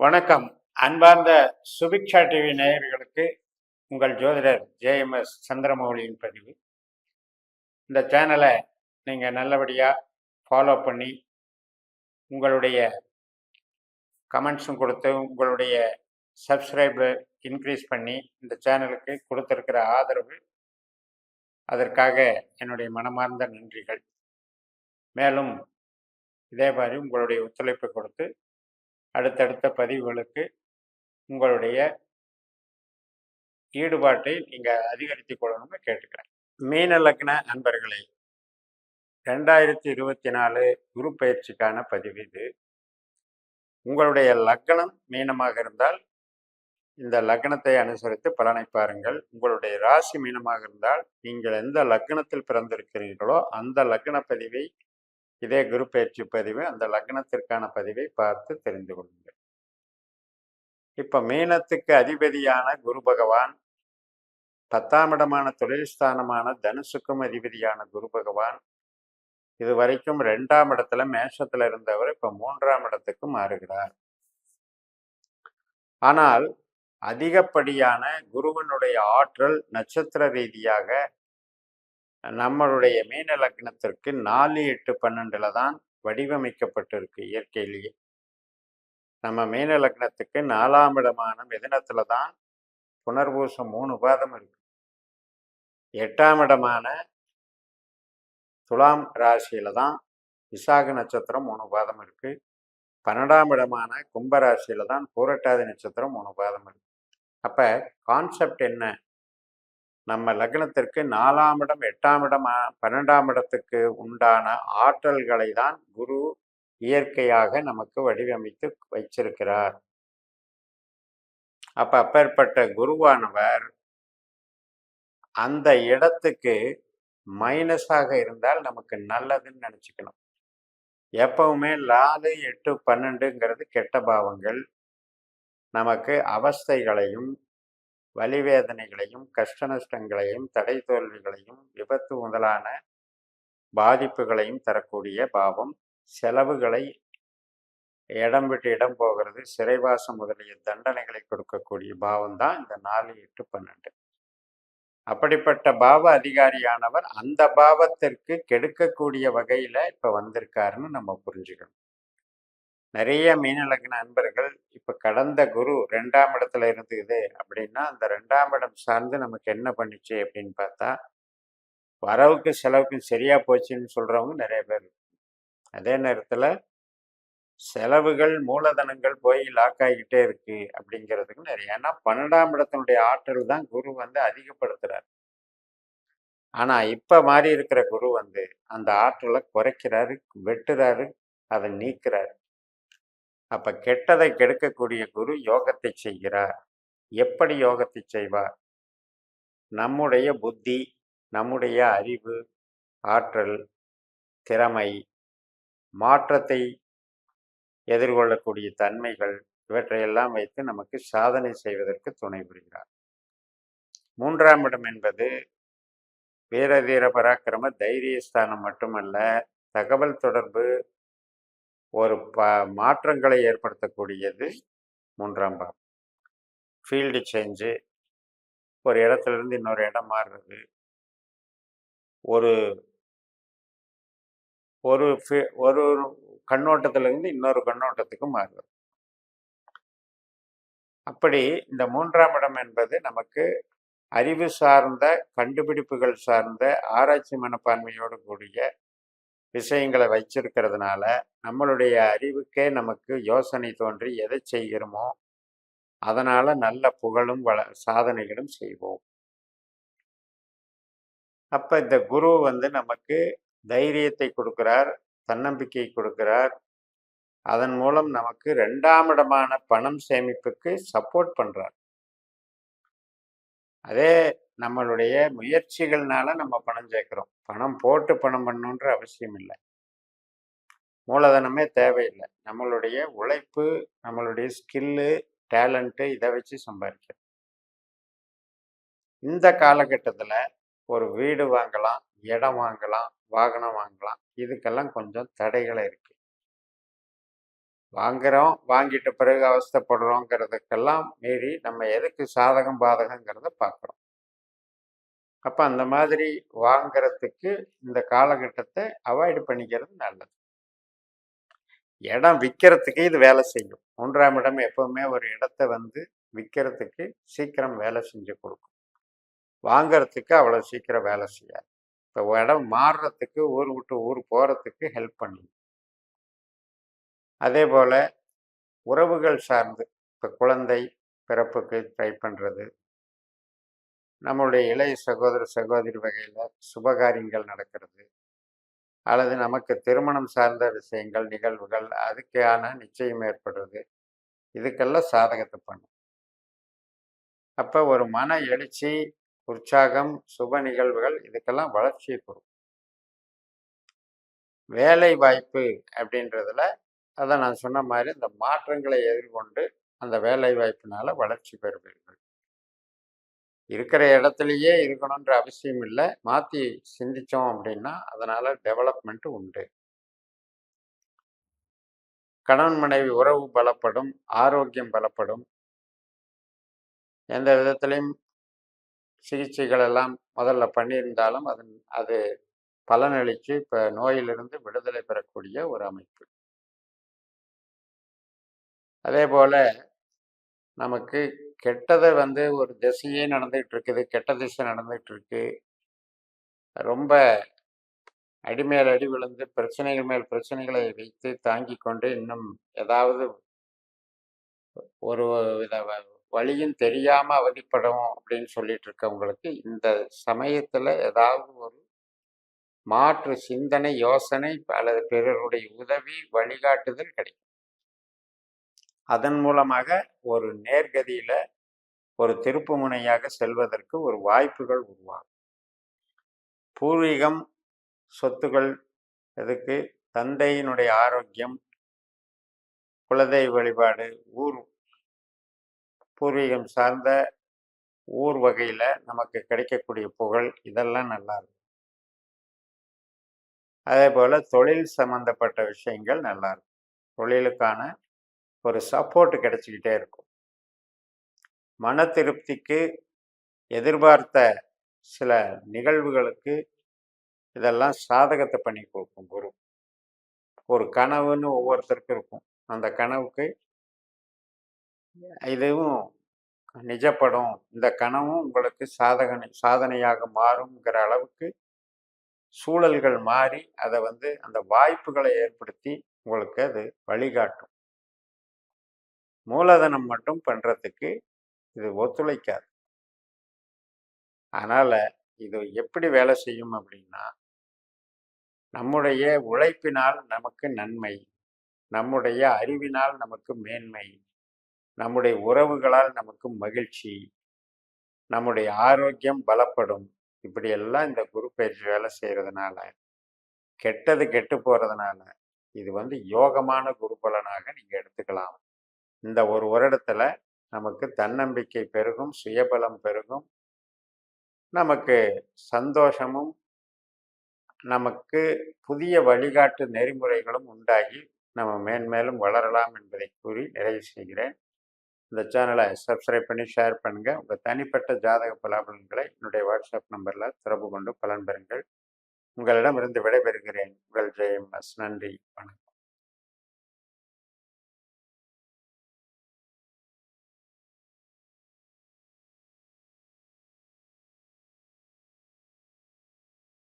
வணக்கம். அன்பார்ந்த சுபிக்ஷா டிவி நேயர்களுக்கு உங்கள் ஜோதிடர் JMS சந்திரமௌலியின் பதிவு. இந்த சேனலை நீங்கள் நல்லபடியாக ஃபாலோ பண்ணி உங்களுடைய கமெண்ட்ஸும் கொடுத்து உங்களுடைய சப்ஸ்கிரைபை இன்க்ரீஸ் பண்ணி இந்த சேனலுக்கு கொடுத்துருக்கிற ஆதரவு, அதற்காக என்னுடைய மனமார்ந்த நன்றிகள். மேலும் இதே மாதிரி உங்களுடைய ஒத்துழைப்பை கொடுத்து அடுத்தடுத்த பதிவுகளுக்கு உங்களுடைய ஈடுபாட்டை நீங்கள் அதிகரித்துக் கொள்ளணும்னு கேட்டுக்கிறேன். மீன லக்ன அன்பர்களே, 2024 குரு பயிற்சிக்கான பதிவு இது. உங்களுடைய லக்னம் மீனமாக இருந்தால் இந்த லக்னத்தை அனுசரித்து பலனை பாருங்கள். உங்களுடைய ராசி மீனமாக இருந்தால் நீங்கள் எந்த லக்னத்தில் பிறந்திருக்கிறீர்களோ அந்த லக்ன பதிவை, இதே குரு பயிற்சி பதிவு, அந்த லக்னத்திற்கான பதிவை பார்த்து தெரிந்து கொள்ளுங்கள். இப்ப மீனத்துக்கு அதிபதியான குரு பகவான், 10ஆம் இடமான தொழில் ஸ்தானமான தனுசுக்கும் அதிபதியான குரு பகவான் இதுவரைக்கும் 2ஆம் இடத்துல மேஷத்துல இருந்தவர் இப்ப 3ஆம் இடத்துக்கு மாறுகிறார். ஆனால் அதிகப்படியான குருவனுடைய ஆற்றல் நட்சத்திர ரீதியாக நம்மளுடைய மீன லக்னத்திற்கு 4, 8, 12ல தான் வடிவமைக்கப்பட்டிருக்கு. இயற்கையிலேயே நம்ம மீன லக்னத்துக்கு 4ஆம் இடமான மிதுனத்துல தான் புனர்பூசம் 3 பாதம் இருக்கு. 8ஆம் இடமான துலாம் ராசியில தான் விசாக நட்சத்திரம் 3 பாதம் இருக்கு. 12ஆம் இடமான கும்பராசியில தான் பூரட்டாதி நட்சத்திரம் 3 பாதம் இருக்கு. அப்ப கான்செப்ட் என்ன? நம்ம லக்னத்திற்கு 4ஆம் இடம், 8ஆம் இடம், 12ஆம் இடத்துக்கு உண்டான ஆற்றல்களை தான் குரு இயற்கையாக நமக்கு வடிவமைத்து வச்சிருக்கிறார். அப்பேற்பட்ட குருவானவர் அந்த இடத்துக்கு மைனஸாக இருந்தால் நமக்கு நல்லதுன்னு நினச்சிக்கணும். எப்பவுமே 4, 8, 12ங்கிறது கெட்ட பாவங்கள். நமக்கு அவஸ்தைகளையும் வலிவேதனைகளையும் கஷ்ட நஷ்டங்களையும் தடை தோல்விகளையும் விபத்து முதலான பாதிப்புகளையும் தரக்கூடிய பாவம். செலவுகளை இடம் விட்டு இடம் போகிறது, சிறைவாசம் முதலிய தண்டனைகளை கொடுக்கக்கூடிய பாவம் தான் இந்த 4, 8, 12. அப்படிப்பட்ட பாவ அதிகாரியானவர் அந்த பாவத்திற்கு கெடுக்கக்கூடிய வகையில இப்ப வந்திருக்காருன்னு நம்ம புரிஞ்சுக்கணும். நிறைய மீன லக்ன அன்பர்கள் இப்ப கடந்த குரு 2ஆம் இடத்துல இருந்தது அப்படின்னா அந்த 2ஆம் இடம் சார்ந்து நமக்கு என்ன பண்ணிச்சு அப்படின்னு பார்த்தா, வரவுக்கு செலவுக்கும் சரியா போச்சுன்னு சொல்றவங்க நிறைய பேர். அதே நேரத்துல செலவுகள் மூலதனங்கள் போய் லாக் ஆகிக்கிட்டே இருக்கு அப்படிங்கிறதுக்கு நிறைய. ஏன்னா 12ஆம் இடத்தினுடைய ஆற்றல் தான் குரு அதிகப்படுத்துறாரு. ஆனா இப்ப மாறி இருக்கிற குரு அந்த ஆற்றலை குறைக்கிறாரு, வெட்டுறாரு, அதை நீக்கிறாரு. அப்ப கெட்டதை கெடுக்கக்கூடிய குரு யோகத்தை செய்கிறார். எப்படி யோகத்தை செய்வார்? நம்முடைய புத்தி, நம்முடைய அறிவு, ஆற்றல், திறமை, மாற்றத்தை எதிர்கொள்ளக்கூடிய தன்மைகள், இவற்றையெல்லாம் வைத்து நமக்கு சாதனை செய்வதற்கு துணை புரிகிறார். 3ஆம் இடம் என்பது வீரதீர பராக்கிரம தைரியஸ்தானம் மட்டுமல்ல, தகவல் தொடர்பு, ஒரு மாற்றங்களை ஏற்படுத்தக்கூடியது 3ஆம் பாவம். ஃபீல்டு சேஞ்சு, ஒரு இடத்துல இருந்து இன்னொரு இடம் மாறுறது, ஒரு ஒரு ஒரு கண்ணோட்டத்திலிருந்து இன்னொரு கண்ணோட்டத்துக்கு மாறுவது. அப்படி இந்த 3ஆம் இடம் என்பது நமக்கு அறிவு சார்ந்த, கண்டுபிடிப்புகள் சார்ந்த, ஆராய்ச்சி மனப்பான்மையோடு கூடிய விஷயங்களை வச்சிருக்கிறதுனால நம்மளுடைய அறிவுக்கே நமக்கு யோசனை தோன்றி எதை செய்கிறோமோ அதனால நல்ல புகழும் சாதனைகளும் செய்வோம். அப்ப இந்த குரு நமக்கு தைரியத்தை கொடுக்கிறார், தன்னம்பிக்கை கொடுக்கிறார். அதன் மூலம் நமக்கு 2ஆம் இடமான பணம் சேமிப்புக்கு சப்போர்ட் பண்றார். அதே நம்மளுடைய முயற்சிகள்னால நம்ம பணம் சேர்க்கிறோம். பணம் போட்டு பணம் பண்ணணுன்ற அவசியம் இல்லை. மூலதனமே தேவையில்லை. நம்மளுடைய உழைப்பு, நம்மளுடைய ஸ்கில்லு, டேலண்ட்டு, இதை வச்சு சம்பாதிக்கிறோம். இந்த காலகட்டத்தில் ஒரு வீடு வாங்கலாம், இடம் வாங்கலாம், வாகனம் வாங்கலாம். இதுக்கெல்லாம் கொஞ்சம் தடைகள் இருக்கு. வாங்குறோம், வாங்கிட்ட பிறகு அவஸ்தைப்படுறோங்கிறதுக்கெல்லாம் மீறி நம்ம எதுக்கு சாதகம் பாதகங்கிறத பார்க்குறோம். அப்போ அந்த மாதிரி வாங்கிறதுக்கு இந்த காலகட்டத்தை அவாய்டு பண்ணிக்கிறது நல்லது. இடம் விற்கிறதுக்கு இது வேலை செய்யும். 3ஆம் இடம் எப்பவுமே ஒரு இடத்த வந்து விற்கிறதுக்கு சீக்கிரம் வேலை செஞ்சு கொடுக்கும். வாங்கிறதுக்கு அவ்வளோ சீக்கிரம் வேலை செய்யாது. இப்போ இடம் மாறுறதுக்கு, ஊர் விட்டு ஊர் போகிறதுக்கு ஹெல்ப் பண்ணும். அதே போல் உறவுகள் சார்ந்து இப்போ குழந்தை பிறப்புக்கு ட்ரை பண்ணுறது, நம்மளுடைய இளைய சகோதர சகோதரி வகையில் சுபகாரியங்கள் நடக்கிறது, அல்லது நமக்கு திருமணம் சார்ந்த விஷயங்கள் நிகழ்வுகள் அதுக்கான நிச்சயம் ஏற்படுறது, இதுக்கெல்லாம் சாதகத்தை பண்ணும். அப்போ ஒரு மன எழுச்சி, உற்சாகம், சுப நிகழ்வுகள் இதுக்கெல்லாம் வளர்ச்சியை கொடுக்கும். வேலை வாய்ப்பு அப்படின்றதுல அதை நான் சொன்ன மாதிரி இந்த மாற்றங்களை எதிர்கொண்டு அந்த வேலை வாய்ப்பினால வளர்ச்சி பெறுவீர்கள். இருக்கிற இடத்துலையே இருக்கணுன்ற அவசியம் இல்லை. மாற்றி சிந்தித்தோம் அப்படின்னா அதனால் டெவலப்மெண்ட் உண்டு. கணவன் மனைவி உறவு பலப்படும், ஆரோக்கியம் பலப்படும். எந்த விதத்திலையும் சிகிச்சைகள் எல்லாம் முதல்ல பண்ணியிருந்தாலும் அது பலனளித்து இப்போ நோயிலிருந்து விடுதலை பெறக்கூடிய ஒரு அமைப்பு. அதே போல் நமக்கு கெட்டதை வந்து ஒரு திசையே நடந்துகிட்டு இருக்குது, கெட்ட திசை நடந்துகிட்டு இருக்கு, ரொம்ப அடிமேல் அடி விழுந்து பிரச்சனைகள் மேல் பிரச்சனைகளை வைத்து தாங்கி கொண்டு இன்னும் ஏதாவது ஒரு வித வழியும் தெரியாமல் அவதிப்படும் அப்படின்னு சொல்லிட்டு இருக்கவங்களுக்கு இந்த சமயத்தில் ஏதாவது ஒரு மாற்று சிந்தனை, யோசனை அல்லது பிறருடைய உதவி, வழிகாட்டுதல் கிடைக்கும். அதன் மூலமாக ஒரு நேர்கதியில ஒரு திருப்பு முனையாக செல்வதற்கு ஒரு வாய்ப்புகள் உருவாகும். பூர்வீகம் சொத்துக்கள் எதுக்கு, தந்தையினுடைய ஆரோக்கியம், குலதெய்வ வழிபாடு, ஊர் பூர்வீகம் சார்ந்த ஊர் வகையில நமக்கு கிடைக்கக்கூடிய புகழ் இதெல்லாம் நல்லா இருக்கும். அதே போல தொழில் சம்பந்தப்பட்ட விஷயங்கள் நல்லா இருக்கும். தொழிலுக்கான ஒரு சப்போர்ட் கிடைச்சிக்கிட்டே இருக்கும். மன திருப்திக்கு, எதிர்பார்த்த சில நிகழ்வுகளுக்கு இதெல்லாம் சாதகத்தை பண்ணி கொடுக்கும் குரு. ஒரு கனவுன்னு ஒவ்வொருத்தருக்கும் இருக்கும். அந்த கனவுக்கு இதுவும் நிஜப்படும், இந்த கனவும் உங்களுக்கு சாதனையாக மாறுங்கிற அளவுக்கு சூழல்கள் மாறி அதை வந்து அந்த வாய்ப்புகளை ஏற்படுத்தி உங்களுக்கு அது வழிகாட்டும். மூலதனம் மட்டும் பண்ணுறதுக்கு இது ஒத்துழைக்காது. அதனால் இது எப்படி வேலை செய்யும் அப்படின்னா, நம்முடைய உழைப்பினால் நமக்கு நன்மை, நம்முடைய அறிவினால் நமக்கு மேன்மை, நம்முடைய உறவுகளால் நமக்கு மகிழ்ச்சி, நம்முடைய ஆரோக்கியம் பலப்படும். இப்படியெல்லாம் இந்த குரு பயிற்சி வேலை செய்கிறதுனால கெட்டது கெட்டு போகிறதுனால இது வந்து யோகமான குரு பலனாக நீங்கள் எடுத்துக்கலாம். இந்த ஒரு வருடத்தில் நமக்கு தன்னம்பிக்கை பெருகும், சுயபலம் பெருகும், நமக்கு சந்தோஷமும், நமக்கு புதிய வழிகாட்டு நெறிமுறைகளும் உண்டாகி நம்ம மேன்மேலும் வளரலாம் என்பதை கூறி நிறைவு செய்கிறேன். இந்த சேனலை சப்ஸ்கிரைப் பண்ணி ஷேர் பண்ணுங்கள். உங்கள் தனிப்பட்ட ஜாதக பலாபலன்களை என்னுடைய வாட்ஸ்அப் நம்பரில் தொடர்பு கொண்டு பலன் பெறுங்கள். உங்களிடமிருந்து விடைபெறுகிறேன். உங்கள் ஜெயம் எஸ். நன்றி, வணக்கம்.